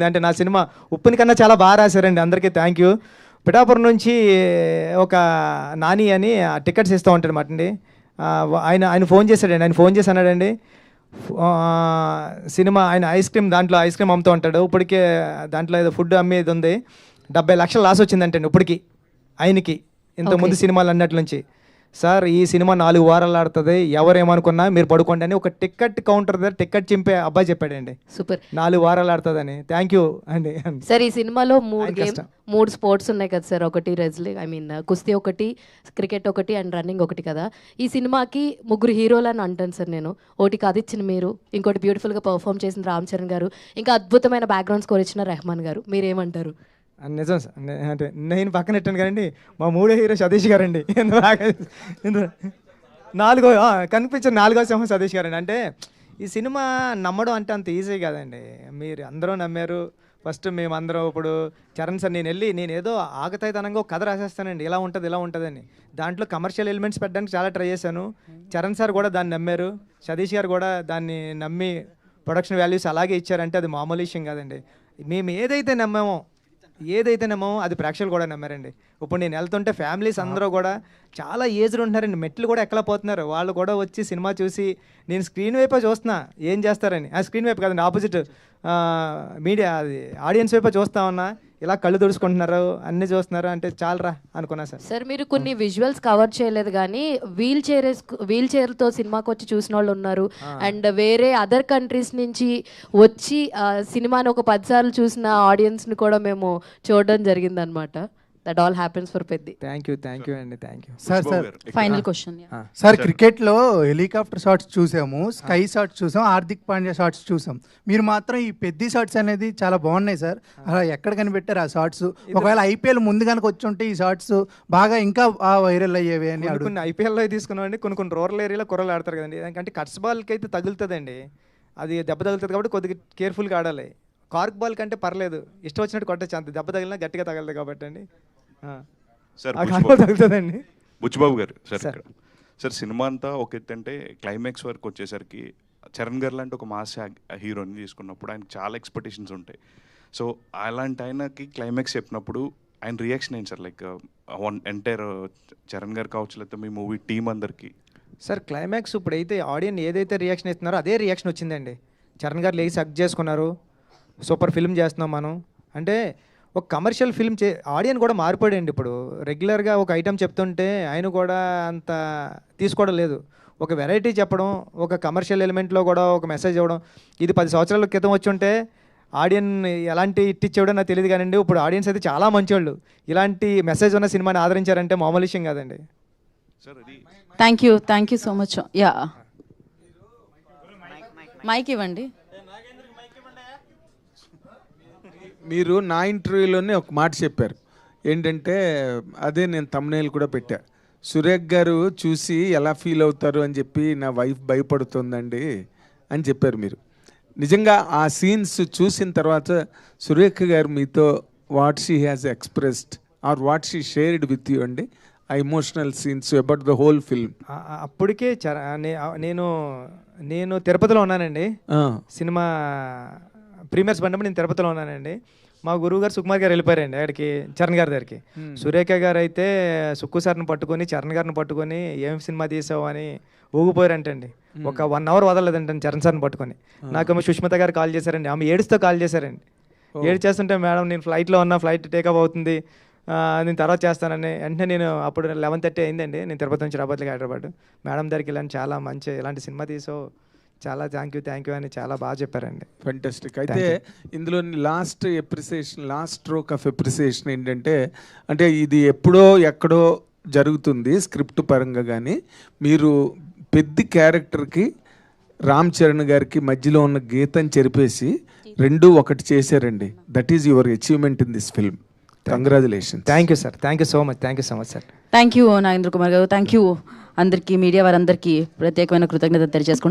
అంటే నా సినిమా ఉప్పుని కన్నా చాలా బాగా రాశారండి. అందరికీ థ్యాంక్ యూ. పిఠాపురం నుంచి ఒక నాని అని టికెట్స్ ఇస్తూ ఉంటాడు మాట అండి. ఆయన ఆయన ఫోన్ చేశాడండి. ఆయన ఫోన్ చేసి అన్నాడండి, సినిమా ఆయన ఐస్ క్రీమ్ అమ్ముతూ ఉంటాడు. ఇప్పటికే దాంట్లో ఏదో ఫుడ్ అమ్మేది ఉంది. 70 లక్షలు లాస్ వచ్చిందంటండి ఇప్పటికి ఆయనకి, ఇంతకుముందు సినిమాలు అన్నట్ల నుంచి. సార్ ఈ సినిమా 4 వారాలు ఆడుతుంది, ఎవరేమనుకున్నా మీరు పడుకోండి అని ఒక టికెట్ కౌంటర్ దగ్గర టికెట్ చింపే అబ్బాయి చెప్పాడండి. సూపర్. 4 వారాలు ఆడుతుందని. థ్యాంక్ యూ అండి. సార్ ఈ సినిమాలో 3 స్పోర్ట్స్ ఉన్నాయి కదా సార్. ఒకటి రెజ్లింగ్, కుస్తీ ఒకటి, క్రికెట్ ఒకటి అండ్ రన్నింగ్ ఒకటి కదా. ఈ సినిమాకి 3 హీరోలు అని అంటాను సార్ నేను. ఒకటి కథ ఇచ్చిన మీరు, ఇంకోటి బ్యూటిఫుల్గా పర్ఫామ్ చేసిన రామ్ చరణ్ గారు, ఇంకా అద్భుతమైన బ్యాక్గ్రౌండ్ స్కోర్ ఇచ్చిన రెహమాన్ గారు. మీరేమంటారు? నిజం సార్. అంటే నేను పక్కన పెట్టాను కదండి, మా 3వ హీరో సతీష్ గారండి. కనిపించిన 4వ సింహం సతీష్ గారండి. అంటే ఈ సినిమా నమ్మడం అంటే అంత ఈజీ కాదండి. మీరు అందరూ నమ్మారు. ఫస్ట్ మేమందరం ఇప్పుడు చరణ్ సార్ నేను ఏదో ఆగతాయితనంగా ఒక కథ రాసేస్తానండి, ఇలా ఉంటుందని. దాంట్లో కమర్షియల్ ఎలిమెంట్స్ పెట్టడానికి చాలా ట్రై చేశాను. చరణ్ సార్ కూడా దాన్ని నమ్మారు, సతీష్ గారు కూడా దాన్ని నమ్మి ప్రొడక్షన్ వాల్యూస్ అలాగే ఇచ్చారంటే అది మామూలు విషయం కాదండి. మేము ఏదైతే నమ్మామో అది ప్రేక్షకులు కూడా నమ్మారండి. ఇప్పుడు నేను వెళ్తుంటే ఫ్యామిలీస్ అందరూ కూడా చాలా ఏజ్డ్ ఉంటున్నారండి, మెట్లు కూడా ఎక్కలేకపోతున్నారు. వాళ్ళు కూడా వచ్చి సినిమా చూసి, నేను స్క్రీన్ వైపే చూస్తున్నా ఏం చేస్తారని, ఆ స్క్రీన్ వైపు కాదండి, ఆపోజిట్ మీడియా అది ఆడియన్స్ వైపే చూస్తా ఉన్నా, ఇలా కళ్ళు తుడుచుకుంటున్నారు, అన్నీ చూస్తున్నారు అంటే చాలరా అనుకున్నా సార్. సార్ మీరు కొన్ని విజువల్స్ కవర్ చేయలేదు కానీ వీల్ చైర్తో సినిమాకి వచ్చి చూసిన వాళ్ళు ఉన్నారు. అండ్ వేరే అదర్ కంట్రీస్ నుంచి వచ్చి సినిమాని ఒక 10 సార్లు చూసిన ఆడియన్స్ని కూడా మేము చూడడం జరిగింది అనమాట. That all happens for Peddi. Thank you అండి. Thank you sir. Final question sir, క్రికెట్లో హెలికాప్టర్ షాట్స్ చూసాము, స్కై షాట్స్ చూసాం, హార్దిక్ పాండ్యా షాట్స్ చూసాం. మీరు మాత్రం ఈ పెద్ద షాట్స్ అనేది చాలా బాగున్నాయి సార్. అలా ఎక్కడ కనిపెట్టారు ఆ షాట్స్? ఒకవేళ ఐపీఎల్ ముందు కనుక వచ్చి ఉంటే ఈ షాట్స్ బాగా ఇంకా వైరల్ అయ్యేవి అని. కొన్ని ఐపీఎల్లో తీసుకున్నామండి, కొన్ని రూరల్ ఏరియాలో కుర్రలు ఆడతారు కదండి. ఎందుకంటే కట్స్ బాల్కి అయితే తగులుతుందండి, అది దెబ్బ తగులుతుంది కాబట్టి కొద్దిగా కేర్ఫుల్గా ఆడాలి. కార్క్ బాల్ కంటే పర్లేదు, ఇష్టం వచ్చినట్టు కొట్టచ్చు, అంత దెబ్బ తగిలినా గట్టిగా తగలదు కాబట్టి అండి. తగులుతుందండి. బుచ్చిబాబు గారు సార్ సినిమా అంతా ఒక ఎత్తు అంటే క్లైమాక్స్ వరకు వచ్చేసరికి చరణ్ గారు లాంటి ఒక మాస్ హీరోని తీసుకున్నప్పుడు ఆయనకు చాలా ఎక్స్పెక్టేషన్స్ ఉంటాయి. సో అలాంటి ఆయనకి క్లైమాక్స్ చెప్పినప్పుడు ఆయన రియాక్షన్ ఏంటి సార్? లైక్ ఎంటైర్ చరణ్ గారు కావచ్చు, లేకపోతే మీ మూవీ టీం అందరికీ. సార్ క్లైమాక్స్ ఇప్పుడైతే ఆడియన్స్ ఏదైతే రియాక్షన్ ఇస్తున్నారో అదే రియాక్షన్ వచ్చిందండి. చరణ్ గారు లేచి హగ్ చేసుకున్నారు, సూపర్ ఫిల్మ్ చేస్తున్నాం మనం అంటే. ఒక కమర్షియల్ ఫిల్మ్ ఆడియన్స్ కూడా మారిపోయాడండి. ఇప్పుడు రెగ్యులర్గా ఒక ఐటెం చెప్తుంటే ఆయన కూడా అంత తీసుకోవడం లేదు. ఒక వెరైటీ చెప్పడం, ఒక కమర్షియల్ ఎలిమెంట్లో కూడా ఒక మెసేజ్ ఇవ్వడం. ఇది 10 సంవత్సరాల క్రితం వచ్చి ఉంటే ఆడియన్స్ ఎలాంటి ఇట్టిచ్చేవడం నాకు తెలియదు కానండి. ఇప్పుడు ఆడియన్స్ అయితే చాలా మంచివాళ్ళు. ఇలాంటి మెసేజ్ ఉన్న సినిమాని ఆదరించారంటే మామూలు విషయం కాదండి. Thank you so much. Yeah, mic ఇవ్వండి. మీరు నా ఇంటర్వ్యూలోనే ఒక మాట చెప్పారు ఏంటంటే, అదే నేను thumbnail కూడా పెట్టా. సురేఖ్ గారు చూసి ఎలా ఫీల్ అవుతారు అని చెప్పి నా వైఫ్ భయపడుతుందండి అని చెప్పారు మీరు. నిజంగా ఆ సీన్స్ చూసిన తర్వాత సురేఖ గారు మీతో what she has expressed are what she shared with you అండి, ఆ emotional scenes about the whole film? అప్పటికే నేను తిరుపతిలో ఉన్నానండి. సినిమా ప్రీమియర్స్ పడినప్పుడు నేను తిరుపతిలో ఉన్నానండి. మా గురువు గారు సుకుమార్ గారు వెళ్ళిపోయారండి అక్కడికి, చరణ్ గారి దగ్గరికి. సురేఖ గారు అయితే సుక్కు సార్ని పట్టుకొని, చరణ్ గారిని పట్టుకొని ఏం సినిమా తీసావు అని ఊగిపోయారంటండి. ఒక 1 అవర్ వదలలేదంటండి చరణ్ సార్ని పట్టుకొని. నాకేమో సుష్మిత గారు కాల్ చేశారండి, ఆమె ఏడుస్తూ కాల్ చేశారండి. చేస్తుంటే మేడం నేను ఫ్లైట్లో ఉన్నా, ఫ్లైట్ టేకప్ అవుతుంది, నేను తర్వాత చేస్తానని. వెంటనే నేను అప్పుడు 11:30 అయిందండి, నేను తిరుపతి నుంచి రాబోతులకి హైదరాబాద్. మేడం దగ్గరికి వెళ్ళాను, చాలా మంచి ఇలాంటి సినిమా తీసావు, చాలా థ్యాంక్ యూ అని చాలా బాగా చెప్పారండి. ఫెంటాస్టిక్. అయితే ఇందులో లాస్ట్ స్ట్రోక్ ఆఫ్ ఎప్రిసియేషన్ ఏంటంటే, అంటే ఇది ఎప్పుడో ఎక్కడో జరుగుతుంది స్క్రిప్ట్ పరంగా, కానీ మీరు పెద్ద క్యారెక్టర్కి రామ్ చరణ్ గారికి మధ్యలో ఉన్న గీతని చెరిపేసి 2 ఒకటి చేశారండి. That is your achievement in this film. Congratulation. Thank you sir. Thank you so much sir. Thank you Nagendra Kumar గారు. థ్యాంక్ యూ అందరికీ, మీడియా వారందరికీ ప్రత్యేకమైన కృతజ్ఞత తెలియజేసుకున్నాం.